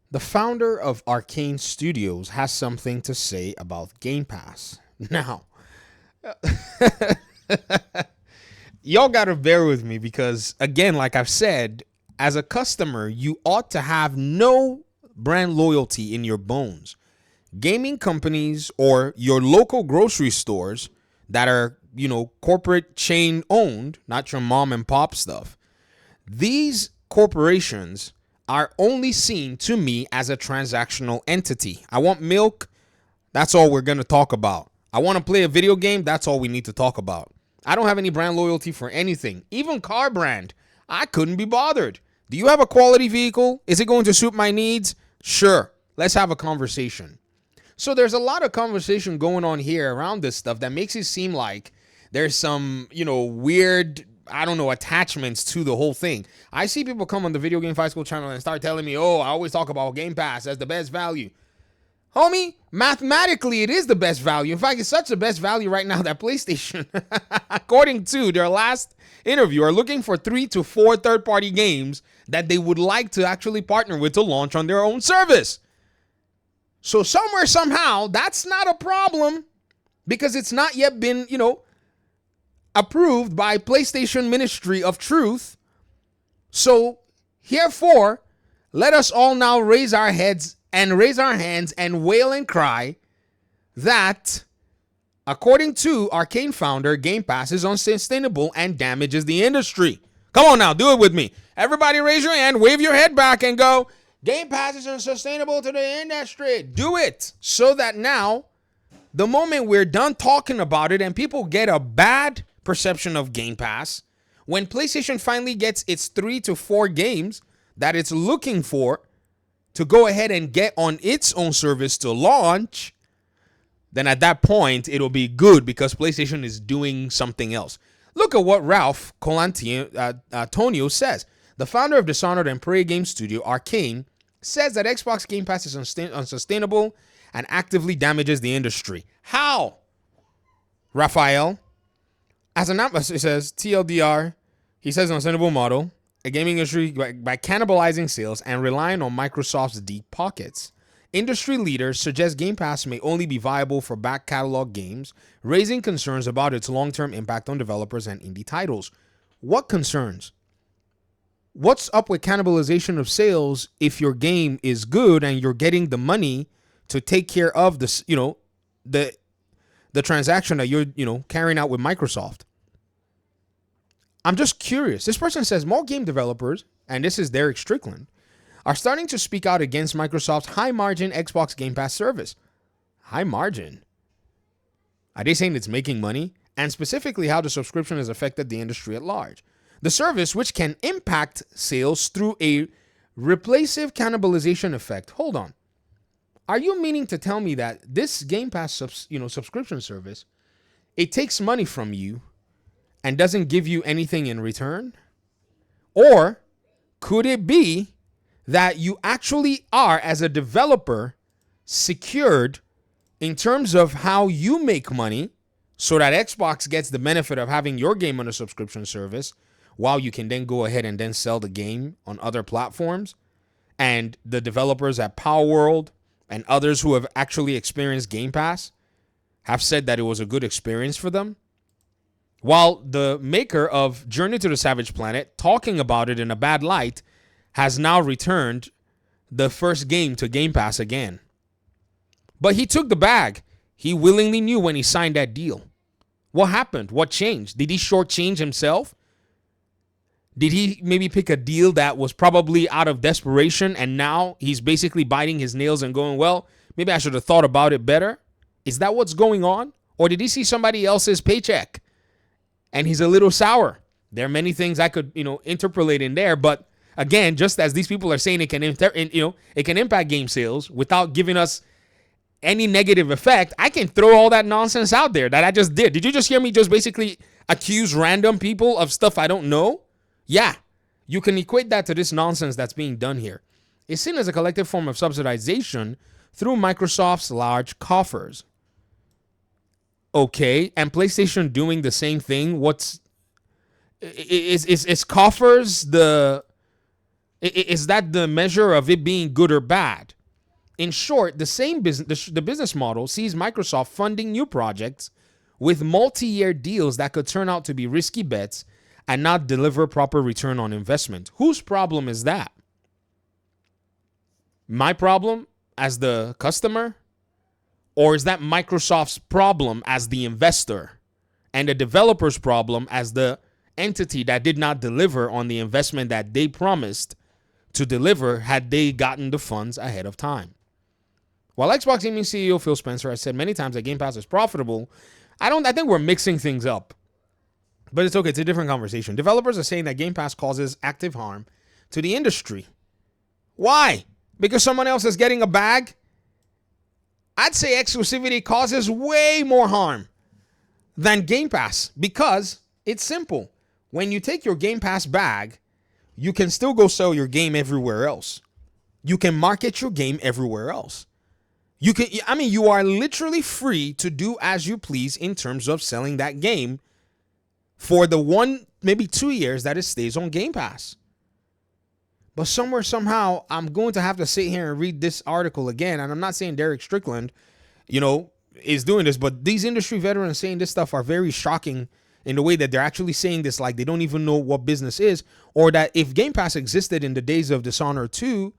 The founder of Arcane Studios has something to say about Game Pass. Now, y'all got to bear with me because, again, like I've said, as a customer, you ought to have no brand loyalty in your bones. Gaming companies or your local grocery stores that are, corporate chain owned, not your mom and pop stuff, these corporations are only seen to me as a transactional entity. I want milk. That's all we're going to talk about. I want to play a video game. That's all we need to talk about. I don't have any brand loyalty for anything, even car brand. I couldn't be bothered. Do you have a quality vehicle? Is it going to suit my needs? Sure. Let's have a conversation. So there's a lot of conversation going on here around this stuff that makes it seem like there's some, weird, I don't know, attachments to the whole thing. I see people come on the Video Game Fight School channel and start telling me, oh, I always talk about Game Pass as the best value. Homie, mathematically, it is the best value. In fact, it's such the best value right now that PlayStation, according to their last interview, are looking for 3 to 4 third-party games that they would like to actually partner with to launch on their own service. So somewhere, somehow, that's not a problem because it's not yet been, approved by PlayStation Ministry of Truth. So, herefore, let us all now raise our heads and raise our hands and wail and cry that, according to Arcane founder, Game Pass is unsustainable and damages the industry. Come on now, do it with me. Everybody raise your hand, wave your head back and go, Game Pass is unsustainable to the industry. Do it so that now, the moment we're done talking about it and people get a bad perception of Game Pass, when PlayStation finally gets its 3 to 4 games that it's looking for to go ahead and get on its own service to launch, then at that point, it'll be good because PlayStation is doing something else. Look at what Ralph Colantonio says. The founder of Dishonored and Prey Game Studio, Arcane, says that Xbox Game Pass is unsustainable and actively damages the industry. How? Raphael? As an it says, TLDR, he says an unsustainable model, a gaming industry by cannibalizing sales and relying on Microsoft's deep pockets. Industry leaders suggest Game Pass may only be viable for back catalog games, raising concerns about its long-term impact on developers and indie titles. What concerns? What's up with cannibalization of sales if your game is good and you're getting the money to take care of this, the transaction that you're, carrying out with Microsoft? I'm just curious. This person says more game developers, and this is Derek Strickland, are starting to speak out against Microsoft's high-margin Xbox Game Pass service. High margin? Are they saying it's making money? And specifically how the subscription has affected the industry at large. The service, which can impact sales through a replacive cannibalization effect. Hold on. Are you meaning to tell me that this Game Pass subscription service, it takes money from you and doesn't give you anything in return? Or could it be that you actually are, as a developer, secured in terms of how you make money so that Xbox gets the benefit of having your game on a subscription service while you can then go ahead and then sell the game on other platforms? And the developers at Power World and others who have actually experienced Game Pass have said that it was a good experience for them. While the maker of Journey to the Savage Planet, talking about it in a bad light, has now returned the first game to Game Pass again. But he took the bag. He willingly knew when he signed that deal. What happened? What changed? Did he shortchange himself? Did he maybe pick a deal that was probably out of desperation and now he's basically biting his nails and going, well, maybe I should have thought about it better? Is that what's going on? Or did he see somebody else's paycheck and he's a little sour? There are many things I could, interpolate in there, but again, just as these people are saying it can impact game sales without giving us any negative effect, I can throw all that nonsense out there that I just did. Did you just hear me just basically accuse random people of stuff I don't know? Yeah, you can equate that to this nonsense that's being done here. It's seen as a collective form of subsidization through Microsoft's large coffers. Okay, and PlayStation doing the same thing. Is coffers the Is that the measure of it being good or bad? In short, the business model sees Microsoft funding new projects with multi-year deals that could turn out to be risky bets and not deliver proper return on investment. Whose problem is that? My problem as the customer? Or is that Microsoft's problem as the investor and the developer's problem as the entity that did not deliver on the investment that they promised to deliver had they gotten the funds ahead of time? While Xbox Gaming CEO Phil Spencer has said many times that Game Pass is profitable, I think we're mixing things up. But it's okay, it's a different conversation. Developers are saying that Game Pass causes active harm to the industry. Why? Because someone else is getting a bag? I'd say exclusivity causes way more harm than Game Pass because it's simple. When you take your Game Pass bag, you can still go sell your game everywhere else. You can market your game everywhere else. You are literally free to do as you please in terms of selling that game for the 1, maybe 2 years that it stays on Game Pass. But somewhere, somehow, I'm going to have to sit here and read this article again. And I'm not saying Derek Strickland, is doing this, but these industry veterans saying this stuff are very shocking in the way that they're actually saying this like they don't even know what business is, or that if Game Pass existed in the days of Dishonored 2,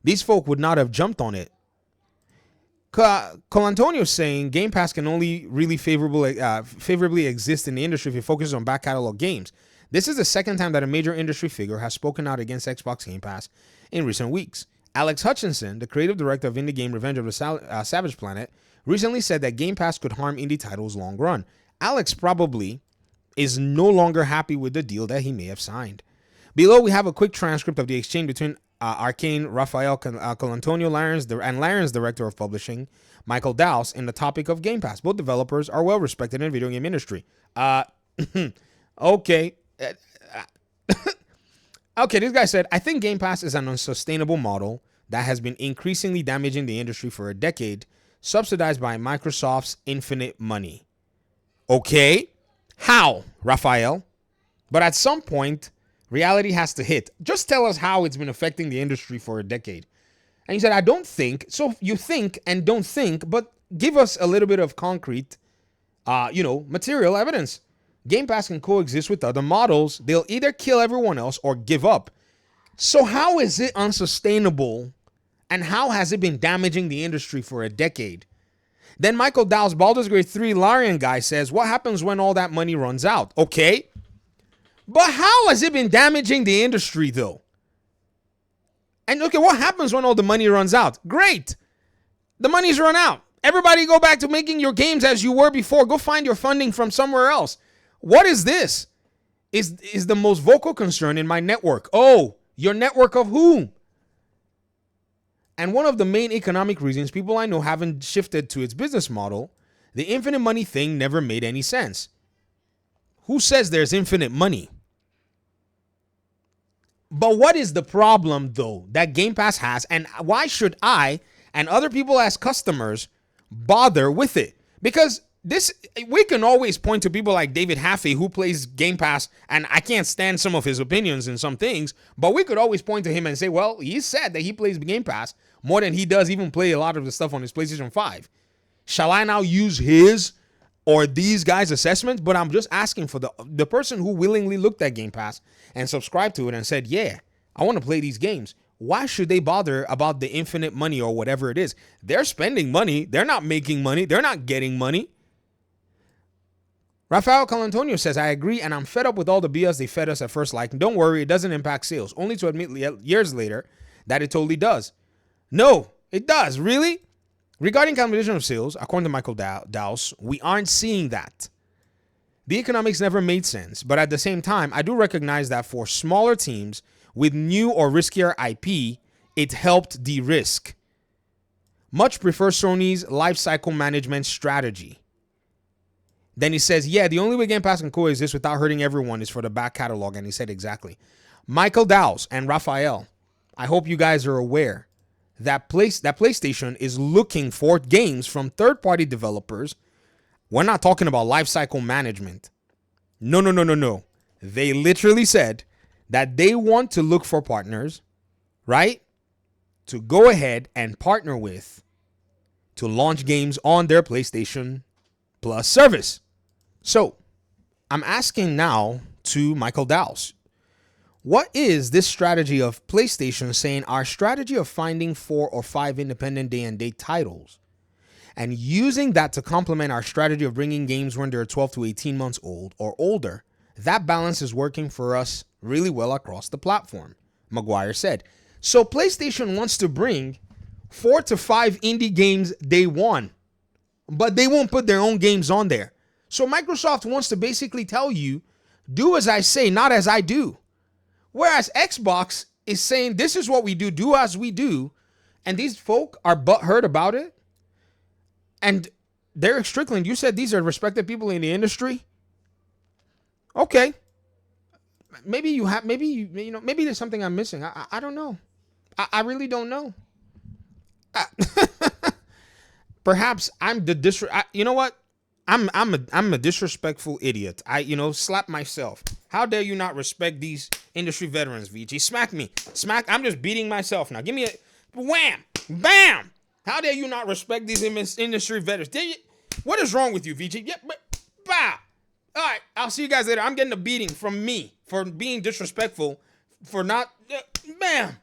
these folk would not have jumped on it. Colantonio is saying Game Pass can only really favorably exist in the industry if it focuses on back catalog games. This is the second time that a major industry figure has spoken out against Xbox Game Pass in recent weeks. Alex Hutchinson, the creative director of indie game Revenge of the Savage Planet, recently said that Game Pass could harm indie titles long run. Alex probably is no longer happy with the deal that he may have signed. Below, we have a quick transcript of the exchange between Arcane Rafael Colantonio and Laren's director of publishing, Michael Dowse, in the topic of Game Pass. Both developers are well respected in the video game industry. Okay. Okay, this guy said, I think Game Pass is an unsustainable model that has been increasingly damaging the industry for a decade, subsidized by Microsoft's infinite money. Okay, how, Rafael? But at some point, reality has to hit. Just tell us how it's been affecting the industry for a decade. And he said, I don't think. So you think and don't think, but give us a little bit of concrete, material evidence. Game Pass can coexist with other models. They'll either kill everyone else or give up. So how is it unsustainable? And how has it been damaging the industry for a decade? Then Michael Dow's Baldur's Gate 3 Larian guy says, what happens when all that money runs out? Okay. But how has it been damaging the industry, though? And okay, what happens when all the money runs out? Great. The money's run out. Everybody go back to making your games as you were before. Go find your funding from somewhere else. What is this? Is the most vocal concern in my network. Oh, your network of whom? And one of the main economic reasons people I know haven't shifted to its business model, the infinite money thing never made any sense. Who says there's infinite money? But what is the problem, though, that Game Pass has, and why should I and other people as customers bother with it? Because we can always point to people like David Haffey, who plays Game Pass, and I can't stand some of his opinions in some things, but we could always point to him and say, well, he said that he plays Game Pass more than he does even play a lot of the stuff on his PlayStation 5. Shall I now use his or these guys' assessments? But I'm just asking for the person who willingly looked at Game Pass and subscribed to it and said, yeah, I want to play these games. Why should they bother about the infinite money or whatever it is? They're spending money. They're not making money. They're not getting money. Rafael Colantonio says, I agree, and I'm fed up with all the BS they fed us at first. Like, don't worry, it doesn't impact sales. Only to admit years later that it totally does. No, it does. Really? Regarding competition of sales, according to Michael Dowse, we aren't seeing that. The economics never made sense, but at the same time, I do recognize that for smaller teams with new or riskier IP, it helped de-risk. Much prefer Sony's lifecycle management strategy. Then he says, yeah, the only way Game Pass can coexist without hurting everyone is for the back catalog. And he said exactly. Michael Dowse and Raphael, I hope you guys are aware that PlayStation is looking for games from third-party developers. We're not talking about lifecycle management. No. They literally said that they want to look for partners right, to go ahead and partner with to launch games on their PlayStation Plus service. So I'm asking now to Michael Dowse, what is this strategy of PlayStation saying our strategy of finding 4 or 5 independent day and date titles and using that to complement our strategy of bringing games when they're 12 to 18 months old or older? That balance is working for us really well across the platform, Maguire said. So PlayStation wants to bring 4 to 5 indie games day one, but they won't put their own games on there. So Microsoft wants to basically tell you, do as I say, not as I do. Whereas Xbox is saying, this is what we do as we do. And these folk are butthurt about it. And Derek Strickland, you said these are respected people in the industry. Okay. Maybe you have, maybe there's something I'm missing. I don't know. I really don't know. Perhaps I'm the you know what? I'm a disrespectful idiot. Slap myself. How dare you not respect these industry veterans, VG? Smack me. Smack. I'm just beating myself now. Give me a wham, bam. How dare you not respect these industry veterans? What is wrong with you, VG? Yeah, but bow. All right, I'll see you guys later. I'm getting a beating from me for being disrespectful, for not, bam.